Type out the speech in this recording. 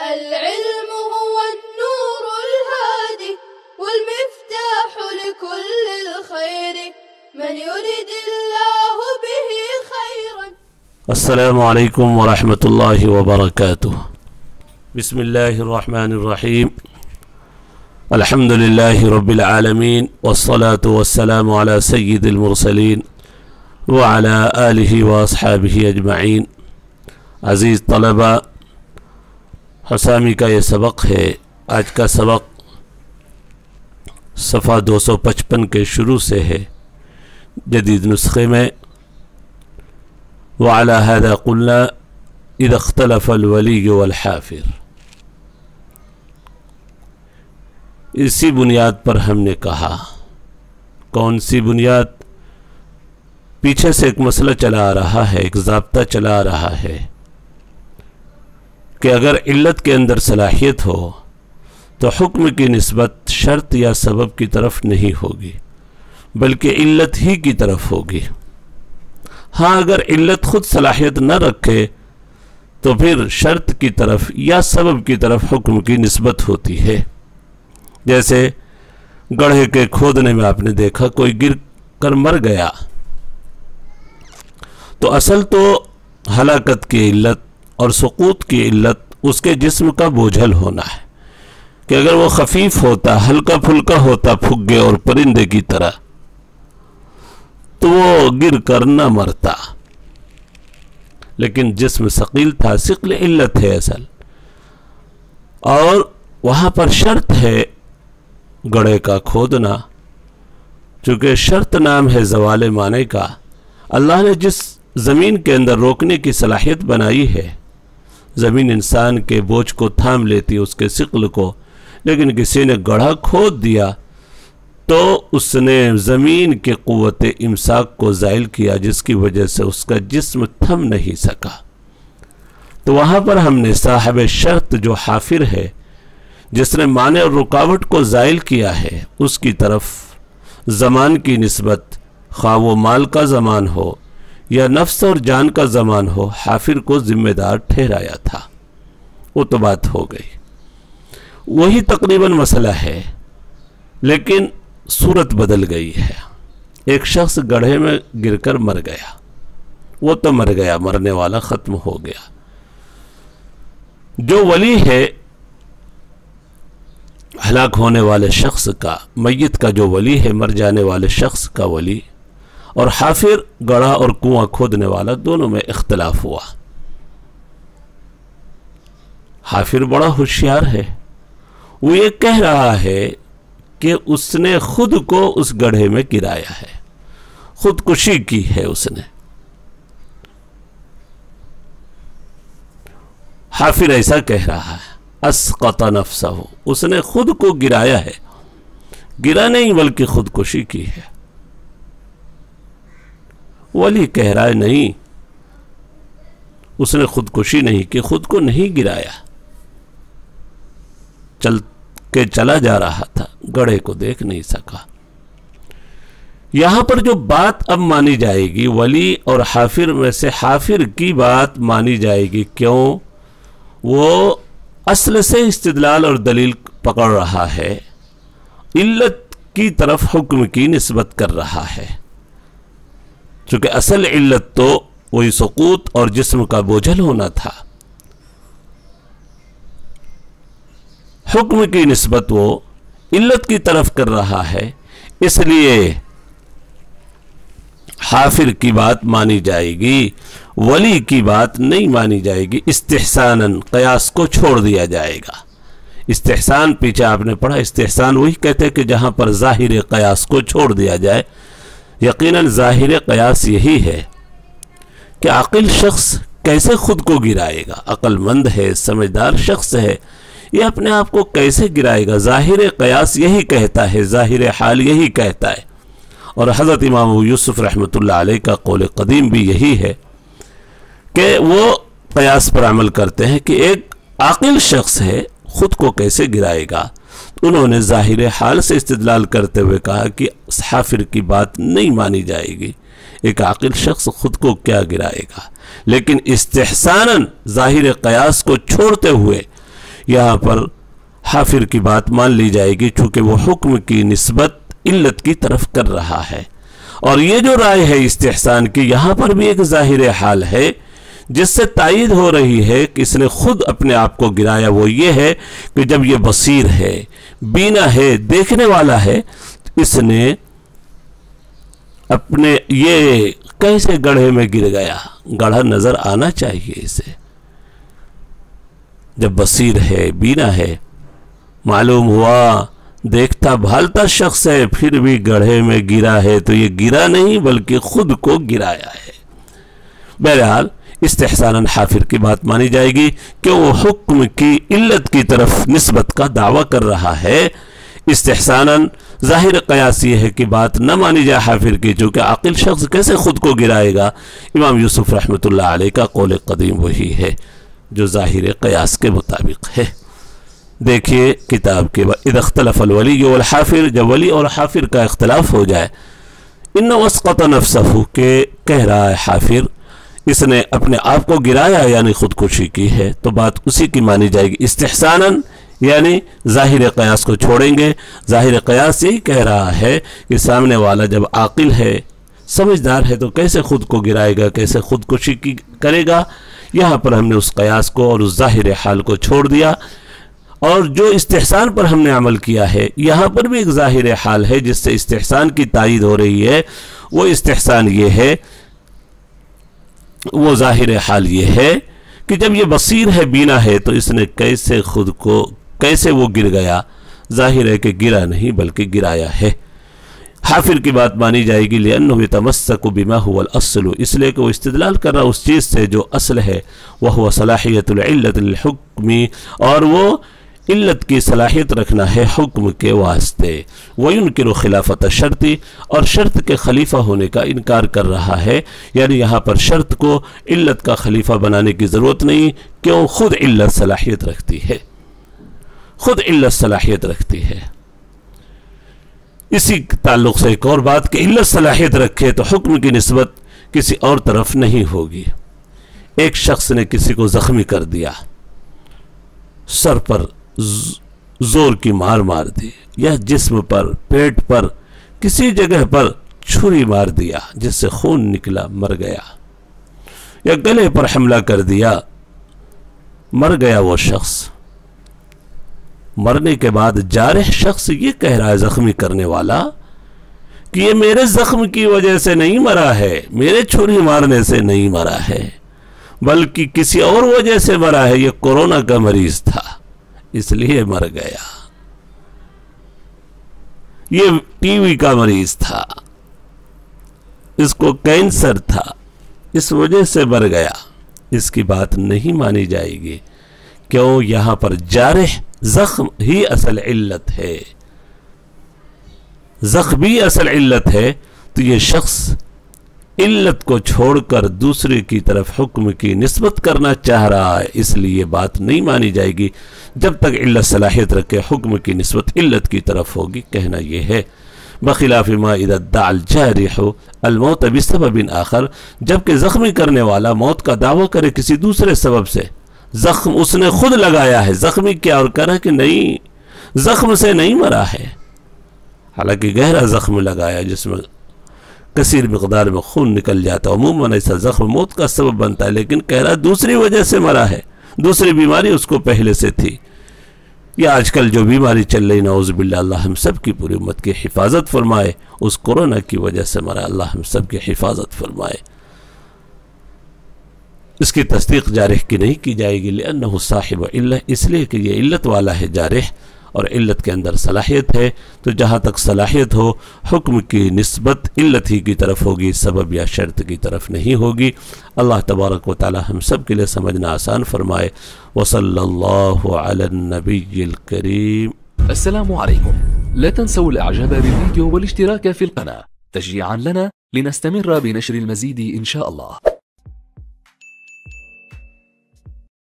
العلم هو النور الهادي والمفتاح لكل الخير من يريد الله به خيرا. السلام علیکم ورحمۃ اللہ وبرکاتہ. بسم اللہ الرحمن الرحیم. الحمد للہ رب العالمین والصلاة والسلام على سید المرسلین وعلى آلہ واصحابہ اجمعین. عزیز طلبہ، حسامی کا یہ سبق ہے. آج کا سبق صفحہ 255 کے شروع سے ہے جدید نسخے میں. وعلى هذا قلنا اذا اختلف الولی والحافر. اسی بنیاد پر ہم نے کہا. کون سی بنیاد؟ پیچھے سے ایک مسئلہ چلا آ رہا ہے، ایک ضابطہ چلا آ رہا ہے کہ اگر علت کے اندر صلاحیت ہو تو حکم کی نسبت شرط یا سبب کی طرف نہیں ہوگی بلکہ علت ہی کی طرف ہوگی. ہاں، اگر علت خود صلاحیت نہ رکھے تو پھر شرط کی طرف یا سبب کی طرف حکم کی نسبت ہوتی ہے. جیسے گڑھے کے کھودنے میں آپ نے دیکھا کوئی گر کر مر گیا، تو اصل تو ہلاکت کی علت اور سقوط کی علت اس کے جسم کا بوجھل ہونا ہے کہ اگر وہ خفیف ہوتا، ہلکا پھلکا ہوتا پھگے اور پرندے کی طرح تو وہ گر کر نہ مرتا. لیکن جسم ثقیل تھا، ثقل علت ہے اصل، اور وہاں پر شرط ہے گڑھے کا کھودنا. چونکہ شرط نام ہے زوال معنی کا. اللہ نے جس زمین کے اندر روکنے کی صلاحیت بنائی ہے، زمین انسان کے بوجھ کو تھام لیتی، اس کے ثقل کو، لیکن کسی نے گڑھا کھود دیا تو اس نے زمین کی قوت امساک کو زائل کیا، جس کی وجہ سے اس کا جسم تھم نہیں سکا. تو وہاں پر ہم نے صاحب شرط جو حافر ہے، جس نے معنی اور رکاوٹ کو زائل کیا ہے، اس کی طرف زمان کی نسبت، خواہ وہ مال کا زمان ہو یا نفس اور جان کا زمان ہو، حافر کو ذمہ دار ٹھہرایا تھا. وہ تو بات ہو گئی. وہی تقریباً مسئلہ ہے، لیکن صورت بدل گئی ہے. ایک شخص گڑھے میں گر کر مر گیا، وہ تو مر گیا، مرنے والا ختم ہو گیا. جو ولی ہے ہلاک ہونے والے شخص کا، میت کا جو ولی ہے، مر جانے والے شخص کا ولی، اور حافر گڑھا اور کنواں کھودنے والا، دونوں میں اختلاف ہوا. حافر بڑا ہوشیار ہے، وہ یہ کہہ رہا ہے کہ اس نے خود کو اس گڑھے میں گرایا ہے، خودکشی کی ہے اس نے. حافر ایسا کہہ رہا ہے، اسقط نفسہ، اس نے خود کو گرایا ہے. گرا نہیں بلکہ خودکشی کی ہے. ولی کہہ رہا ہے نہیں، اس نے خودکشی نہیں کی، خود کو نہیں گرایا، چلا جا رہا تھا، گڑھے کو دیکھ نہیں سکا. یہاں پر جو بات اب مانی جائے گی، ولی اور حافر میں سے حافر کی بات مانی جائے گی. کیوں؟ وہ اصل سے استدلال اور دلیل پکڑ رہا ہے، علت کی طرف حکم کی نسبت کر رہا ہے. چونکہ اصل علت تو وہی سقوط اور جسم کا بوجھل ہونا تھا. حکم کی نسبت وہ علت کی طرف کر رہا ہے، اس لیے حافر کی بات مانی جائے گی، ولی کی بات نہیں مانی جائے گی. استحساناً قیاس کو چھوڑ دیا جائے گا. استحسان پیچھے آپ نے پڑھا، استحسان وہی کہتے ہیں کہ جہاں پر ظاہر قیاس کو چھوڑ دیا جائے. یقیناً ظاہر قیاس یہی ہے کہ عاقل شخص کیسے خود کو گرائے گا، عقل مند ہے، سمجھدار شخص ہے، یہ اپنے آپ کو کیسے گرائے گا؟ ظاہر قیاس یہی کہتا ہے، ظاہر حال یہی کہتا ہے. اور حضرت امام ابو یوسف رحمۃ اللہ علیہ کا قول قدیم بھی یہی ہے کہ وہ قیاس پر عمل کرتے ہیں کہ ایک عاقل شخص ہے، خود کو کیسے گرائے گا. انہوں نے ظاہر حال سے استدلال کرتے ہوئے کہا کہ حافر کی بات نہیں مانی جائے گی، ایک عاقل شخص خود کو کیا گرائے گا. لیکن استحساناً ظاہر قیاس کو چھوڑتے ہوئے یہاں پر حافر کی بات مان لی جائے گی چونکہ وہ حکم کی نسبت علت کی طرف کر رہا ہے. اور یہ جو رائے ہے استحسان کی، یہاں پر بھی ایک ظاہر حال ہے جس سے تائید ہو رہی ہے کہ اس نے خود اپنے آپ کو گرایا. وہ یہ ہے کہ جب یہ بصیر ہے، بینا ہے، دیکھنے والا ہے، اس نے اپنے یہ کیسے گڑھے میں گر گیا؟ گڑھا نظر آنا چاہیے اسے. جب بصیر ہے، بینا ہے، معلوم ہوا دیکھتا بھالتا شخص ہے، پھر بھی گڑھے میں گرا ہے، تو یہ گرا نہیں بلکہ خود کو گرایا ہے. بہرحال استحساناً حافر کی بات مانی جائے گی کہ وہ حکم کی علت کی طرف نسبت کا دعویٰ کر رہا ہے. استحساناً ظاہر قیاس یہ ہے کہ بات نہ مانی جائے حافر کی، چونکہ عاقل شخص کیسے خود کو گرائے گا؟ امام یوسف رحمۃ اللہ علیہ کا قول قدیم وہی ہے جو ظاہر قیاس کے مطابق ہے. دیکھیے کتاب کے اذا اختلف الولی والحافر، جب ولی اور حافر کا اختلاف ہو جائے، انه اسقط نفسه کہ کہہ رہا ہے حافر اس نے اپنے آپ کو گرایا یعنی خودکشی کی ہے، تو بات اسی کی مانی جائے گی استحساناً، یعنی ظاہر قیاس کو چھوڑیں گے. ظاہر قیاس یہی کہہ رہا ہے کہ سامنے والا جب عاقل ہے، سمجھدار ہے، تو کیسے خود کو گرائے گا، کیسے خودکشی کرے گا؟ یہاں پر ہم نے اس قیاس کو اور اس ظاہر حال کو چھوڑ دیا، اور جو استحسان پر ہم نے عمل کیا ہے، یہاں پر بھی ایک ظاہر حال ہے جس سے استحسان کی تائید ہو رہی ہے. وہ استحسان یہ ہے، وہ ظاہر حال یہ ہے کہ جب یہ بصیر ہے، بینا ہے، تو اس نے کیسے خود کو، کیسے وہ گر گیا؟ ظاہر ہے کہ گرا نہیں بلکہ گرایا ہے. حافر کی بات مانی جائے گی لأنه يتمسك بما هو الأصل، اس لئے کہ وہ استدلال کر رہا اس چیز سے جو اصل ہے، وهو صلاحیت العلت للحکم، اور وہ علت کی صلاحیت رکھنا ہے حکم کے واسطے. وَيُنْكِرُ خِلَافَةَ الشَّرْطِ، اور شرط کے خلیفہ ہونے کا انکار کر رہا ہے. یعنی یہاں پر شرط کو علت کا خلیفہ بنانے کی ضرورت نہیں، کیوں؟ خود علت صلاحیت رکھتی ہے، خود علت صلاحیت رکھتی ہے. اسی تعلق سے ایک اور بات کہ علت صلاحیت رکھے تو حکم کی نسبت کسی اور طرف نہیں ہوگی. ایک شخص نے کسی کو زخمی کر دیا، سر پر زور کی مار دی، یا جسم پر، پیٹ پر، کسی جگہ پر چھری مار دیا جس سے خون نکلا، مر گیا، یا گلے پر حملہ کر دیا، مر گیا وہ شخص. مرنے کے بعد جارح شخص یہ کہہ رہا ہے، زخمی کرنے والا، کہ یہ میرے زخم کی وجہ سے نہیں مرا ہے، میرے چھری مارنے سے نہیں مرا ہے، بلکہ کسی اور وجہ سے مرا ہے. یہ کورونا کا مریض تھا اس لیے مر گیا، یہ ٹی وی کا مریض تھا، اس کو کینسر تھا، اس وجہ سے مر گیا. اس کی بات نہیں مانی جائے گی، کیوں؟ یہاں پر جارح زخم ہی اصل علت ہے، زخمی اصل علت ہے. تو یہ شخص علت کو چھوڑ کر دوسرے کی طرف حکم کی نسبت کرنا چاہ رہا ہے، اس لیے بات نہیں مانی جائے گی. جب تک علت صلاحیت رکھے حکم کی نسبت علت کی طرف ہوگی. کہنا یہ ہے بخلاف ما اذا ادعى الجارح الموت بسبب آخر، جبکہ زخمی کرنے والا موت کا دعویٰ کرے کسی دوسرے سبب سے، زخم اس نے خود لگایا ہے، زخمی کیا اور کہا کہ نہیں، زخم سے نہیں مرا ہے، حالانکہ گہرا زخم لگایا جس میں کثیر مقدار میں خون نکل جاتا. عموماً ایسا زخم موت کا سبب بنتا ہے، لیکن کہہ رہا دوسری وجہ سے مرا ہے، دوسری بیماری اس کو پہلے سے تھی. یا آج کل جو بیماری چل رہی، نعوذ باللہ، اللہ ہم سب کی پوری امت کی حفاظت فرمائے، اس کورونا کی وجہ سے مرا، اللہ ہم سب کی حفاظت فرمائے. اس کی تصدیق جارح کی نہیں کی جائے گی، لأنہ صاحب علہ، اس لیے کہ یہ علت والا ہے جارح، اور علت کے اندر صلاحیت ہے. تو جہاں تک صلاحیت ہو حکم کی نسبت علت ہی کی طرف ہوگی، سبب یا شرط کی طرف نہیں ہوگی. اللہ تبارک و تعالی ہم سب کے لئے سمجھنا آسان فرمائے. وصلی اللہ علی النبی الکریم. السلام عليكم. لا تنسوا الاعجاب بالفيديو والاشتراك في القناة تشجيعا لنا لنستمر بنشر المزيد إن شاء الله.